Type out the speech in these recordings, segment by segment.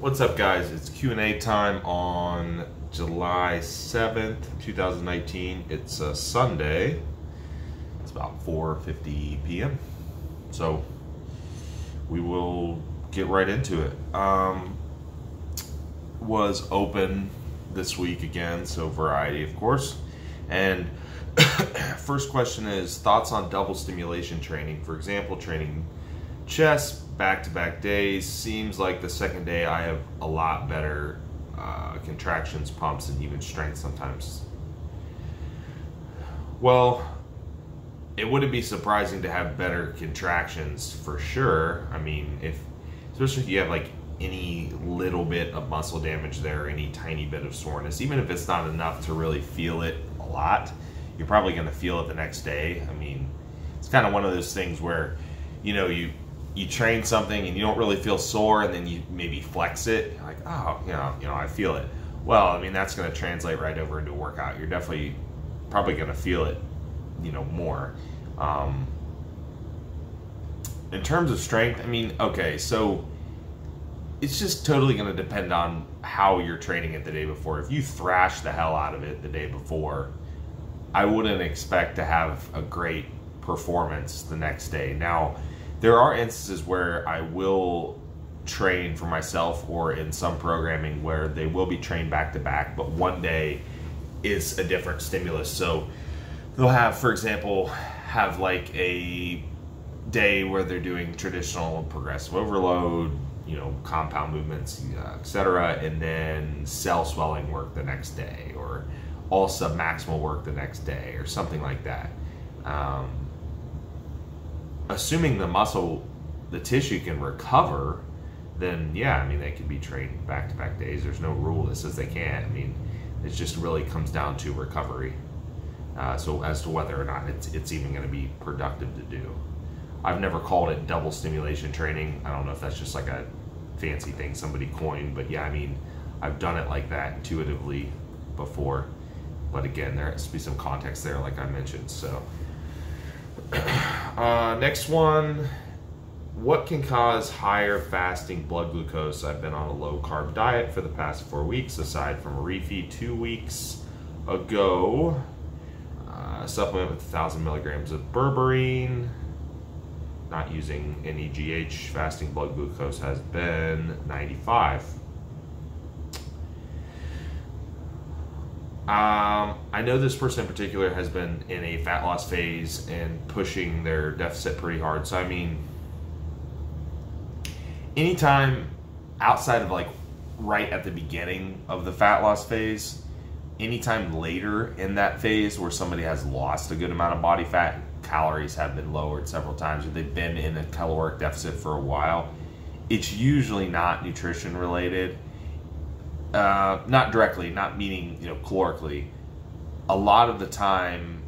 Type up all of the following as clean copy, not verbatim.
What's up, guys? It's Q&A time on July 7th, 2019. It's a Sunday. It's about 4:50 p.m. So we will get right into it. Was open this week again, so variety, of course. And first question is thoughts on double stimulation training. For example, training chest back-to-back days. Seems like the second day I have a lot better contractions, pumps, and even strength sometimes. Well, it wouldn't be surprising to have better contractions for sure. I mean, especially if you have like any little bit of muscle damage there, any tiny bit of soreness, even if it's not enough to really feel it a lot, you're probably going to feel it the next day. I mean, it's kind of one of those things where, you know, you train something and you don't really feel sore, and then you maybe flex it, you're like, oh, you know, I feel it. Well, I mean, that's going to translate right over into a workout. You're definitely probably going to feel it, you know, more. In terms of strength, I mean, okay, so it's just totally going to depend on how you're training it the day before. If you thrash the hell out of it the day before, I wouldn't expect to have a great performance the next day. Now, there are instances where I will train for myself or in some programming where they will be trained back to back, but one day is a different stimulus. So they'll have, for example, have like a day where they're doing traditional progressive overload, you know, compound movements, etc., and then cell swelling work the next day, or all submaximal work the next day, or something like that. Assuming the tissue can recover, then yeah, I mean, they can be trained back-to-back days. There's no rule that says they can't. I mean, it just really comes down to recovery. So as to whether or not it's even going to be productive to do. I've never called it double stimulation training. I don't know if that's just like a fancy thing somebody coined, but yeah, I mean, I've done it like that intuitively before. But again, there has to be some context there, like I mentioned. So next one, what can cause higher fasting blood glucose? I've been on a low carb diet for the past 4 weeks, aside from a refeed 2 weeks ago. Supplement with 1,000 milligrams of berberine. Not using any GH. Fasting blood glucose has been 95. I know this person in particular has been in a fat loss phase and pushing their deficit pretty hard. So I mean, anytime outside of like right at the beginning of the fat loss phase, anytime later in that phase where somebody has lost a good amount of body fat, calories have been lowered several times, or they've been in a caloric deficit for a while, it's usually not nutrition related. Not directly, not meaning, you know, calorically. A lot of the time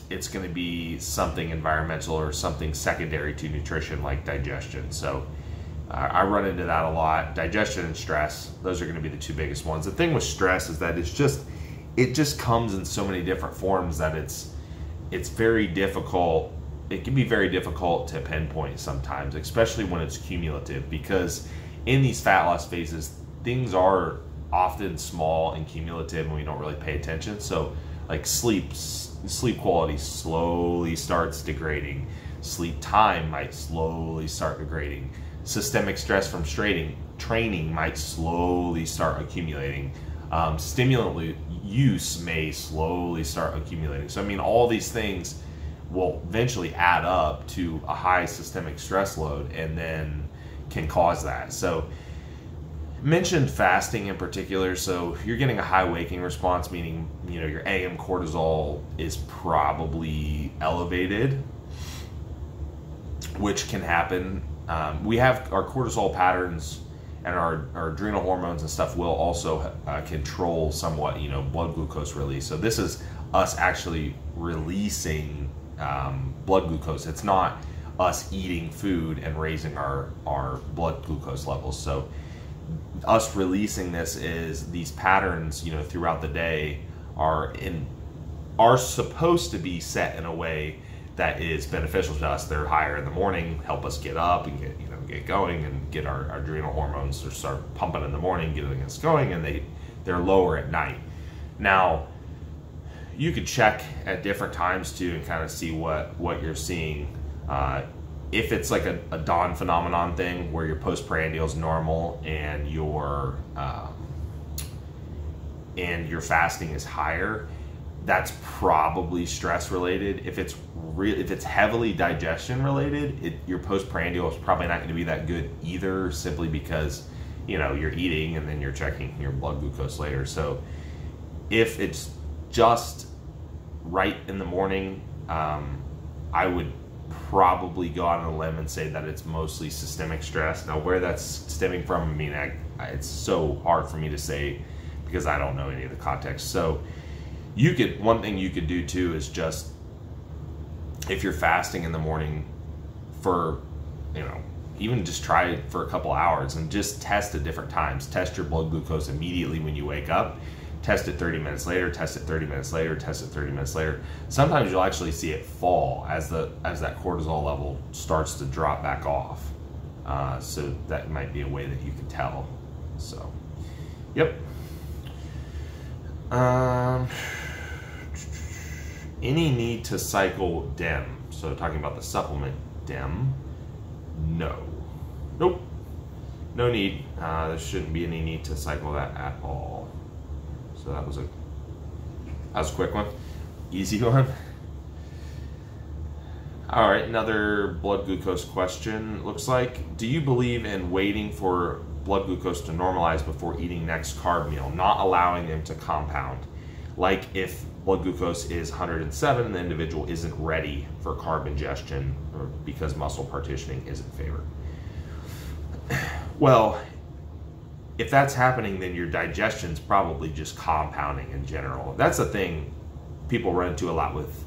it's going to be something environmental or something secondary to nutrition, like digestion. So I run into that a lot. Digestion and stress, those are going to be the two biggest ones. The thing with stress is that it just comes in so many different forms that it's very difficult. It can be very difficult to pinpoint sometimes, especially when it's cumulative, because in these fat loss phases, things are often small and cumulative and we don't really pay attention. So like sleep quality slowly starts degrading. Sleep time might slowly start degrading. Systemic stress from training might slowly start accumulating. Stimulant use may slowly start accumulating. So I mean, all these things will eventually add up to a high systemic stress load and then can cause that. So mentioned fasting in particular. So you're getting a high waking response, meaning, you know, your AM cortisol is probably elevated, which can happen. We have our cortisol patterns, and our adrenal hormones and stuff will also control somewhat, you know, blood glucose release. So this is us actually releasing blood glucose. It's not us eating food and raising our blood glucose levels. So us releasing this is these patterns, you know, throughout the day are supposed to be set in a way that is beneficial to us. They're higher in the morning, help us get up and get going and get our adrenal hormones to start pumping in the morning, getting us going, and they're lower at night. Now, you could check at different times too and kind of see what you're seeing. If it's like a dawn phenomenon thing where your postprandial is normal and your fasting is higher, that's probably stress related. If it's heavily digestion related, your postprandial is probably not going to be that good either, simply because you're eating and then you're checking your blood glucose later. So if it's just right in the morning, I would probably go out on a limb and say that it's mostly systemic stress. Now, where that's stemming from, I mean, it's so hard for me to say because I don't know any of the context. So one thing you could do too is just, if you're fasting in the morning for, even just try it for a couple hours and just test at different times. Test your blood glucose immediately when you wake up. Test it 30 minutes later, test it 30 minutes later, test it 30 minutes later. Sometimes you'll actually see it fall as that cortisol level starts to drop back off. So that might be a way that you can tell. So, yep. Any need to cycle DEM? So talking about the supplement DEM, no. Nope. No need. There shouldn't be any need to cycle that at all. So that was a quick one. Easy one. All right, another blood glucose question. Looks like, do you believe in waiting for blood glucose to normalize before eating next carb meal, not allowing them to compound? Like if blood glucose is 107 and the individual isn't ready for carb ingestion or because muscle partitioning isn't favored. Well, if that's happening, then your digestion's probably just compounding in general. That's the thing people run into a lot with.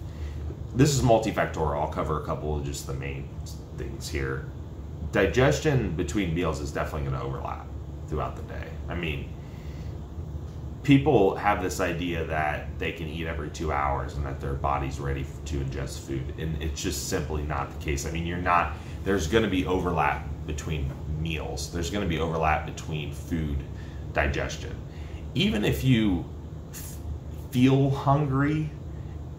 This is multifactorial. I'll cover a couple of just the main things here. Digestion between meals is definitely going to overlap throughout the day. I mean, people have this idea that they can eat every 2 hours and that their body's ready to ingest food, and it's just simply not the case. I mean, there's going to be overlap between meals. There's going to be overlap between food digestion. Even if you feel hungry,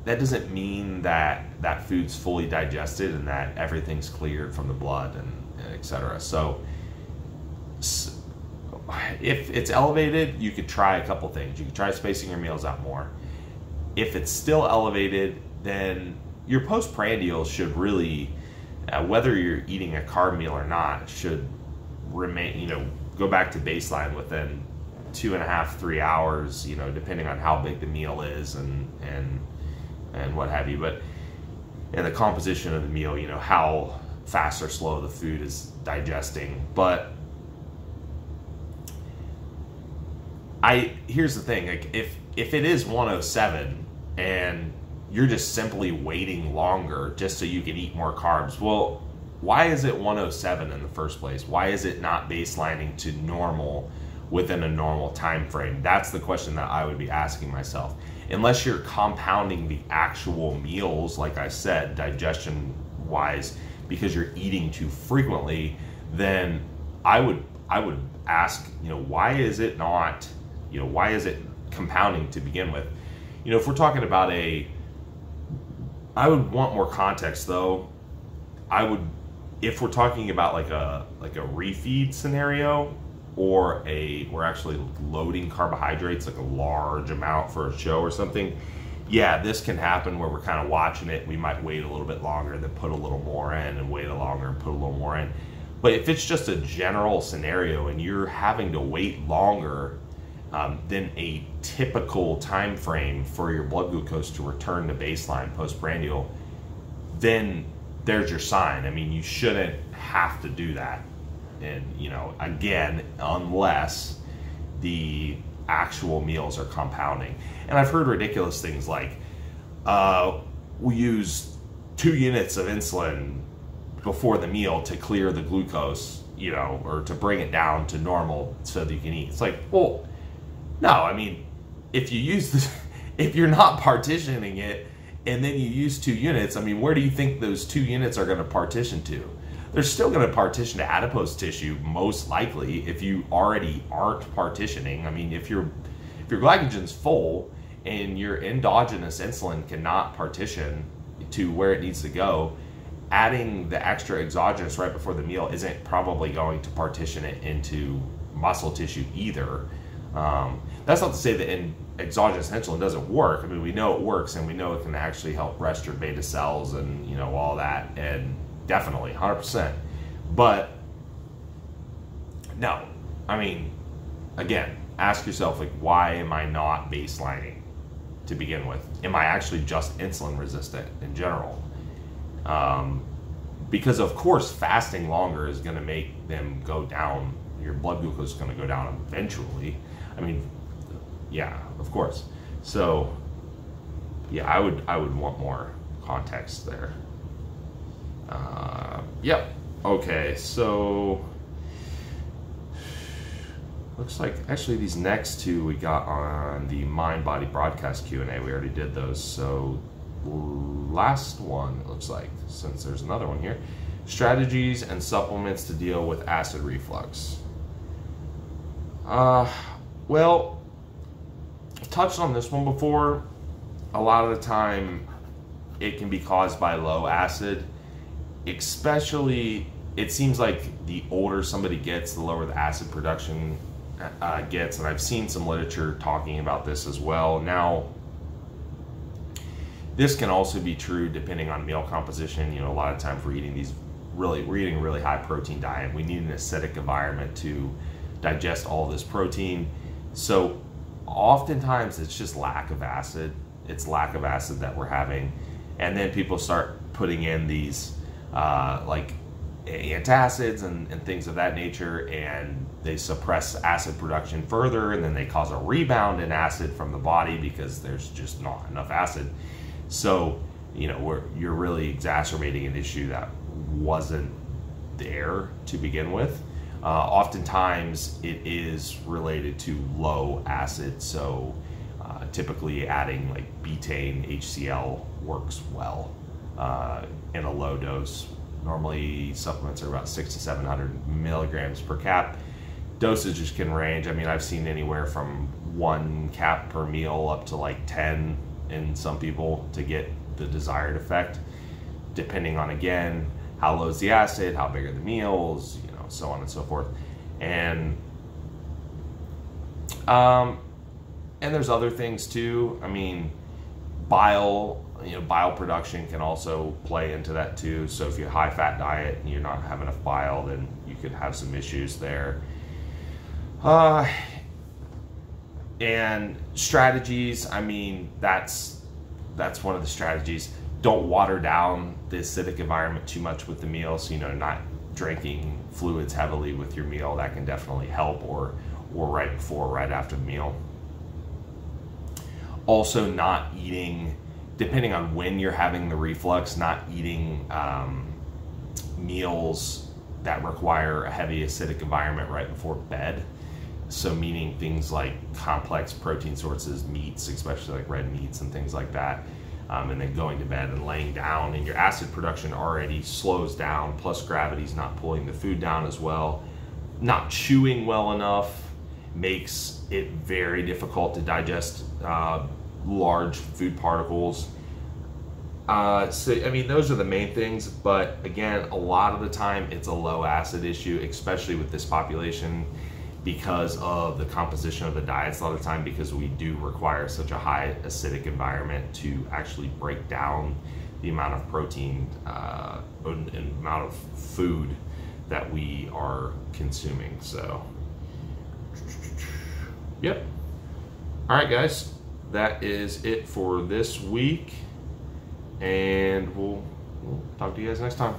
that doesn't mean that that food's fully digested and that everything's cleared from the blood and etc. So if it's elevated, you could try a couple things. You could try spacing your meals out more. If it's still elevated, then your postprandial should really, whether you're eating a carb meal or not, should remain, go back to baseline within 2.5, 3 hours, depending on how big the meal is and what have you. But and the composition of the meal, how fast or slow the food is digesting. But here's the thing, like if it is 107 and you're just simply waiting longer just so you can eat more carbs, well, why is it 107 in the first place? Why is it not baselining to normal within a normal time frame? That's the question that I would be asking myself. Unless you're compounding the actual meals, like I said, digestion wise, because you're eating too frequently, then I would ask, why is it not, why is it compounding to begin with? If we're talking about I would want more context though. If we're talking about like a refeed scenario, or we're actually loading carbohydrates, like a large amount for a show or something, yeah, this can happen where we're kind of watching it. We might wait a little bit longer, then put a little more in, and wait longer and put a little more in. But if it's just a general scenario and you're having to wait longer than a typical time frame for your blood glucose to return to baseline postprandial, then there's your sign. I mean, you shouldn't have to do that. And, again, unless the actual meals are compounding. And I've heard ridiculous things like, we use 2 units of insulin before the meal to clear the glucose, or to bring it down to normal so that you can eat. It's like, well, no, I mean, if you use this, if you're not partitioning it and then you use 2 units, I mean, where do you think those 2 units are going to partition to? They're still going to partition to adipose tissue, most likely, if you already aren't partitioning. I mean, if your glycogen's full and your endogenous insulin cannot partition to where it needs to go, adding the extra exogenous right before the meal isn't probably going to partition it into muscle tissue either. That's not to say that exogenous insulin doesn't work. I mean, we know it works, and we know it can actually help rest your beta cells and, you know, all that, and definitely 100%. But no, I mean, again, ask yourself, like, why am I not baselining to begin with? Am I actually just insulin resistant in general? Because of course fasting longer is going to make them go down. Your blood glucose is going to go down eventually. I mean, yeah, of course. So yeah, I would want more context there. Yep. Okay, so looks like actually these next 2 we got on the Mind Body Broadcast Q&A. We already did those. So last one, it looks like, since there's another one here: strategies and supplements to deal with acid reflux. Well, I've touched on this one before. A lot of the time it can be caused by low acid, especially, it seems like the older somebody gets, the lower the acid production gets, and I've seen some literature talking about this as well. Now, this can also be true depending on meal composition. You know, a lot of times we're eating a really high protein diet. We need an acidic environment to digest all this protein. So oftentimes it's just lack of acid. It's lack of acid that we're having. And then people start putting in these like antacids and things of that nature, and they suppress acid production further, and then they cause a rebound in acid from the body because there's just not enough acid. So, you know, you're really exacerbating an issue that wasn't there to begin with. Oftentimes it is related to low acid, so typically adding like betaine HCl works well in a low dose. Normally supplements are about 600 to 700 milligrams per cap. Dosages can range. I mean, I've seen anywhere from 1 cap per meal up to like 10 in some people to get the desired effect, depending on, again, how low is the acid, how big are the meals, you know, so on and so forth. And there's other things too. I mean, bile production can also play into that too. So if you have a high fat diet and you're not having enough bile, then you could have some issues there. And strategies, I mean, that's one of the strategies. Don't water down the acidic environment too much with the meal. So, you know, not drinking fluids heavily with your meal, that can definitely help, or right before, right after the meal. Also, not eating, depending on when you're having the reflux, not eating meals that require a heavy acidic environment right before bed. So meaning things like complex protein sources, meats, especially like red meats and things like that. And then going to bed and laying down, and your acid production already slows down, plus gravity's not pulling the food down as well. Not chewing well enough makes it very difficult to digest large food particles. So, I mean, those are the main things, but again, a lot of the time it's a low acid issue, especially with this population, because of the composition of the diets a lot of the time, because we do require such a high acidic environment to actually break down the amount of protein and amount of food that we are consuming. So, yep. All right, guys, that is it for this week, and we'll talk to you guys next time.